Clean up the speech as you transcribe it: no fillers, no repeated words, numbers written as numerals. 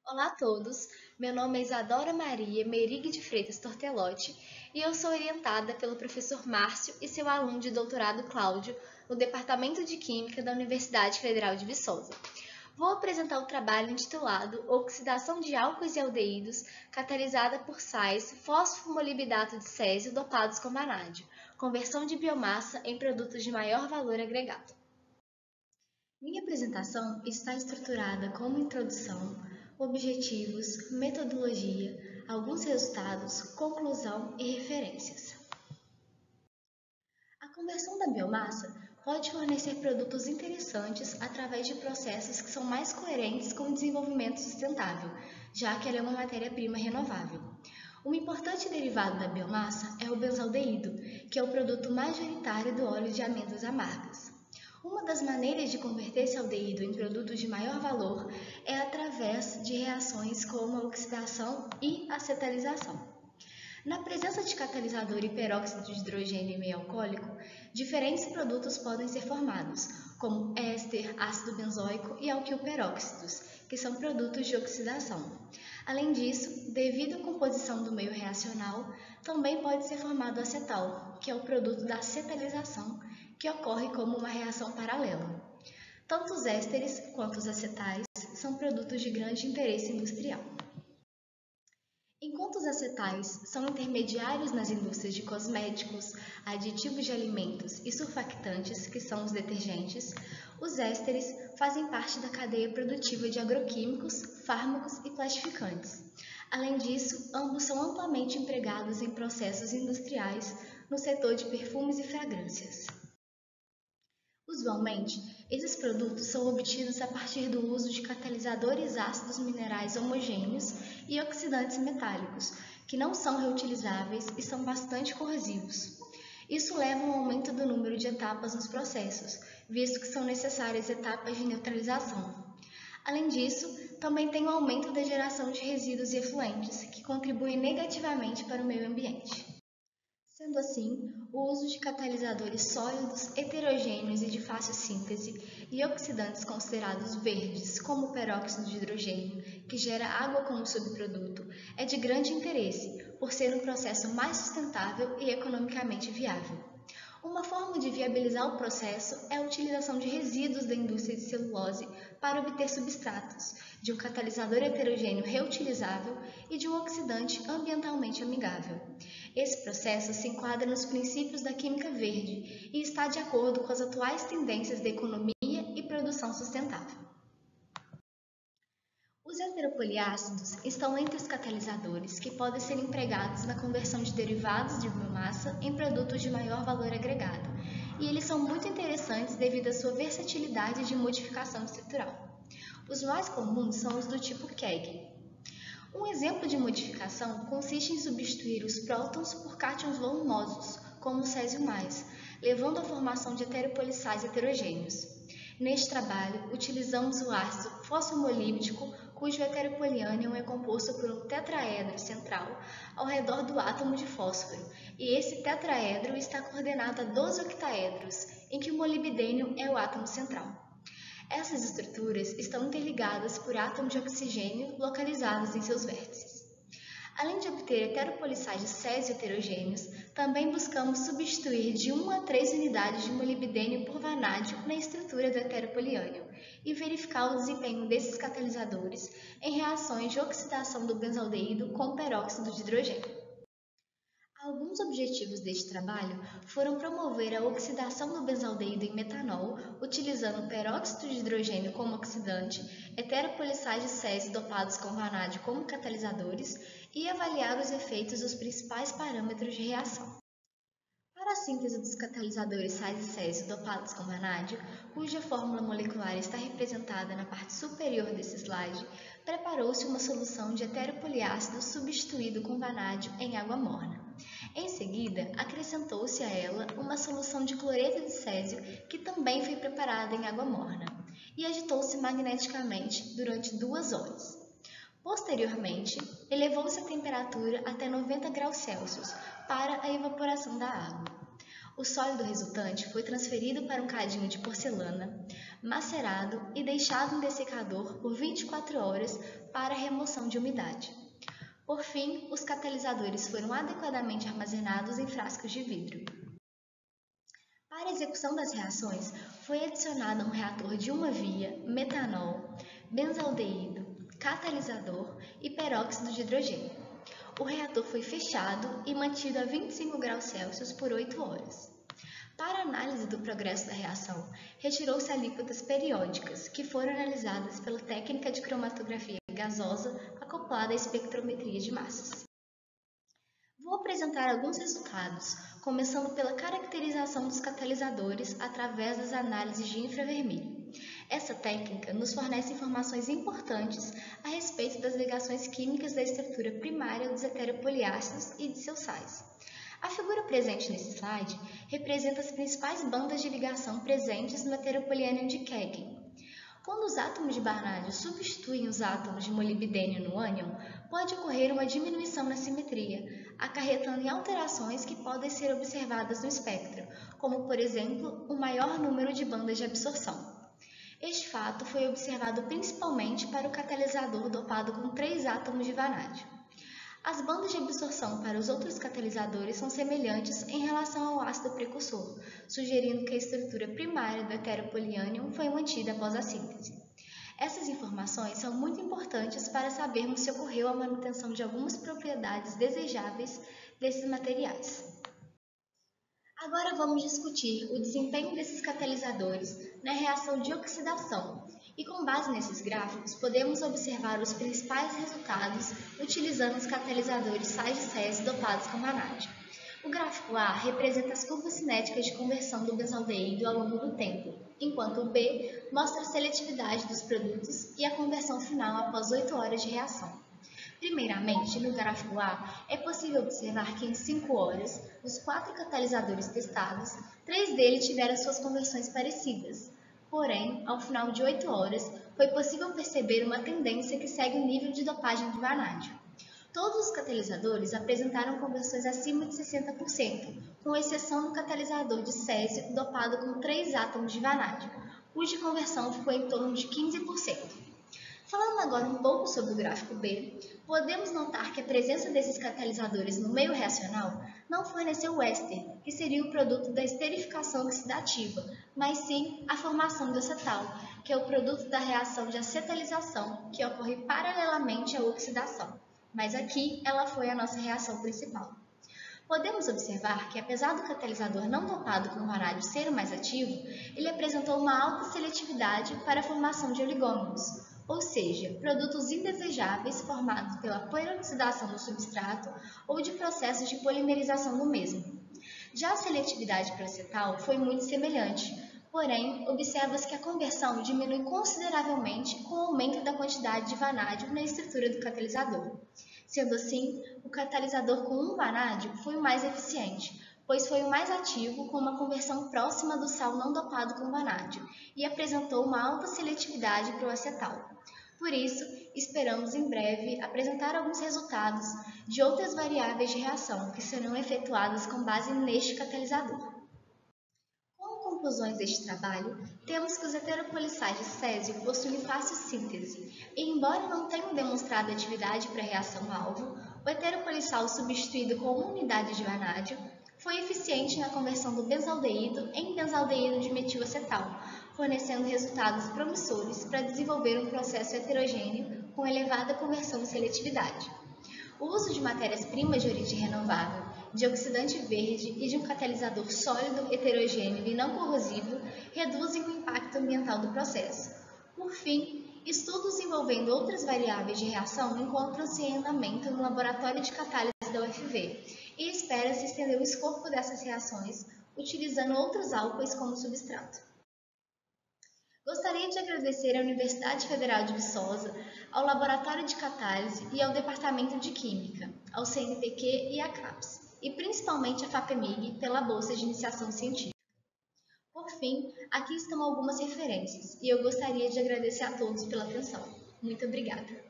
Olá a todos, meu nome é Isadora Maria Merig de Freitas Tortelotti e eu sou orientada pelo professor Márcio e seu aluno de doutorado Cláudio no Departamento de Química da Universidade Federal de Viçosa. Vou apresentar o trabalho intitulado Oxidação de álcoois e aldeídos catalisada por sais fosfomolibdato de césio dopados com vanádio, conversão de biomassa em produtos de maior valor agregado. Minha apresentação está estruturada como introdução, objetivos, metodologia, alguns resultados, conclusão e referências. A conversão da biomassa pode fornecer produtos interessantes através de processos que são mais coerentes com o desenvolvimento sustentável, já que ela é uma matéria-prima renovável. Um importante derivado da biomassa é o benzaldeído, que é o produto majoritário do óleo de amêndoas amargas. Uma das maneiras de converter esse aldeído em produtos de maior valor é através de reações como a oxidação e acetalização. Na presença de catalisador e peróxido de hidrogênio em meio alcoólico, diferentes produtos podem ser formados, como éster, ácido benzoico e alquilperóxidos, que são produtos de oxidação. Além disso, devido à composição do meio reacional, também pode ser formado acetal, que é o produto da acetalização, que ocorre como uma reação paralela. Tanto os ésteres quanto os acetais são produtos de grande interesse industrial. Enquanto os acetais são intermediários nas indústrias de cosméticos, aditivos de alimentos e surfactantes, que são os detergentes, os ésteres fazem parte da cadeia produtiva de agroquímicos, fármacos e plastificantes. Além disso, ambos são amplamente empregados em processos industriais no setor de perfumes e fragrâncias. Usualmente, esses produtos são obtidos a partir do uso de catalisadores ácidos minerais homogêneos e oxidantes metálicos, que não são reutilizáveis e são bastante corrosivos. Isso leva a um aumento do número de etapas nos processos, visto que são necessárias etapas de neutralização. Além disso, também tem o aumento da geração de resíduos e efluentes, que contribuem negativamente para o meio ambiente. Sendo assim, o uso de catalisadores sólidos, heterogêneos e de fácil síntese e oxidantes considerados verdes, como o peróxido de hidrogênio, que gera água como subproduto, é de grande interesse, por ser um processo mais sustentável e economicamente viável. Uma forma de viabilizar o processo é a utilização de resíduos da indústria de celulose para obter substratos, de um catalisador heterogêneo reutilizável e de um oxidante ambientalmente amigável. Esse processo se enquadra nos princípios da química verde e está de acordo com as atuais tendências da economia e produção sustentável. Os heteropoliácidos estão entre os catalisadores que podem ser empregados na conversão de derivados de biomassa em produtos de maior valor agregado, e eles são muito interessantes devido à sua versatilidade de modificação estrutural. Os mais comuns são os do tipo KEGG. Um exemplo de modificação consiste em substituir os prótons por cátions volumosos, como o Césio+, levando à formação de heteropolissais heterogêneos. Neste trabalho, utilizamos o ácido fosfomolíbdico, cujo heteropoliânion é composto por um tetraedro central ao redor do átomo de fósforo, e esse tetraedro está coordenado a 12 octaedros, em que o molibdênio é o átomo central. Essas estruturas estão interligadas por átomos de oxigênio localizados em seus vértices. Além de obter heteropolissais de césio heterogêneos, também buscamos substituir de 1 a 3 unidades de molibdênio por vanádio na estrutura do heteropoliânion e verificar o desempenho desses catalisadores em reações de oxidação do benzaldeído com peróxido de hidrogênio. Alguns objetivos deste trabalho foram promover a oxidação do benzaldeído em metanol, utilizando peróxido de hidrogênio como oxidante, heteropolissais de césio dopados com vanádio como catalisadores e avaliar os efeitos dos principais parâmetros de reação. Para a síntese dos catalisadores sais e césio dopados com vanádio, cuja fórmula molecular está representada na parte superior desse slide, preparou-se uma solução de heteropoliácido substituído com vanádio em água morna. Em seguida, acrescentou-se a ela uma solução de cloreto de césio que também foi preparada em água morna e agitou-se magneticamente durante 2 horas. Posteriormente, elevou-se a temperatura até 90 graus Celsius para a evaporação da água. O sólido resultante foi transferido para um cadinho de porcelana, macerado e deixado em dessecador por 24 horas para remoção de umidade. Por fim, os catalisadores foram adequadamente armazenados em frascos de vidro. Para a execução das reações, foi adicionado um reator de uma via, metanol, benzaldeído, catalisador e peróxido de hidrogênio. O reator foi fechado e mantido a 25 graus Celsius por 8 horas. Para a análise do progresso da reação, retirou-se alíquotas periódicas, que foram analisadas pela técnica de cromatografia gasosa acoplada à espectrometria de massas. Vou apresentar alguns resultados, começando pela caracterização dos catalisadores através das análises de infravermelho. Essa técnica nos fornece informações importantes a respeito das ligações químicas da estrutura primária dos heteropoliácidos e de seus sais. A figura presente nesse slide representa as principais bandas de ligação presentes no heteropoliânion de Keggin. Quando os átomos de banádio substituem os átomos de molibdênio no ânion, pode ocorrer uma diminuição na simetria, acarretando em alterações que podem ser observadas no espectro, como, por exemplo, um maior número de bandas de absorção. Este fato foi observado principalmente para o catalisador dopado com 3 átomos de vanádio. As bandas de absorção para os outros catalisadores são semelhantes em relação ao ácido precursor, sugerindo que a estrutura primária do heteropoliânion foi mantida após a síntese. Essas informações são muito importantes para sabermos se ocorreu a manutenção de algumas propriedades desejáveis desses materiais. Agora vamos discutir o desempenho desses catalisadores na reação de oxidação. E com base nesses gráficos, podemos observar os principais resultados utilizando os catalisadores sais de césio dopados com vanádio. O gráfico A representa as curvas cinéticas de conversão do benzaldeído ao longo do tempo, enquanto o B mostra a seletividade dos produtos e a conversão final após 8 horas de reação. Primeiramente, no gráfico A, é possível observar que em 5 horas, dos 4 catalisadores testados, 3 deles tiveram suas conversões parecidas. Porém, ao final de 8 horas, foi possível perceber uma tendência que segue o nível de dopagem de vanádio. Todos os catalisadores apresentaram conversões acima de 60%, com exceção do catalisador de césio dopado com 3 átomos de vanádio, cuja conversão ficou em torno de 15%. Falando agora um pouco sobre o gráfico B, podemos notar que a presença desses catalisadores no meio reacional não forneceu o éster, que seria o produto da esterificação oxidativa, mas sim a formação do acetal, que é o produto da reação de acetalização, que ocorre paralelamente à oxidação. Mas aqui ela foi a nossa reação principal. Podemos observar que, apesar do catalisador não dopado com vanádio ser o mais ativo, ele apresentou uma alta seletividade para a formação de oligômeros, ou seja, produtos indesejáveis formados pela peroxidação do substrato ou de processos de polimerização do mesmo. Já a seletividade para o acetal foi muito semelhante, porém, observa-se que a conversão diminui consideravelmente com o aumento da quantidade de vanádio na estrutura do catalisador. Sendo assim, o catalisador com 1 vanádio foi o mais eficiente, pois foi o mais ativo com uma conversão próxima do sal não dopado com vanádio e apresentou uma alta seletividade para o acetal. Por isso, esperamos em breve apresentar alguns resultados de outras variáveis de reação que serão efetuadas com base neste catalisador. Como conclusões deste trabalho, temos que os heteropolissais de césio possuem fácil síntese e, embora não tenham demonstrado atividade para a reação-alvo, o heteropolissal substituído com uma unidade de vanádio foi eficiente na conversão do benzaldeído em benzaldeído de metilacetal, fornecendo resultados promissores para desenvolver um processo heterogêneo com elevada conversão e seletividade. O uso de matérias-primas de origem renovável, de oxidante verde e de um catalisador sólido, heterogêneo e não corrosivo reduzem o impacto ambiental do processo. Por fim, estudos envolvendo outras variáveis de reação encontram-se em andamento no laboratório de catálise da UFV e espera-se estender o escopo dessas reações utilizando outros álcoois como substrato. Gostaria de agradecer à Universidade Federal de Viçosa, ao Laboratório de Catálise e ao Departamento de Química, ao CNPq e à CAPES, e principalmente à FAPEMIG pela Bolsa de Iniciação Científica. Por fim, aqui estão algumas referências, e eu gostaria de agradecer a todos pela atenção. Muito obrigada!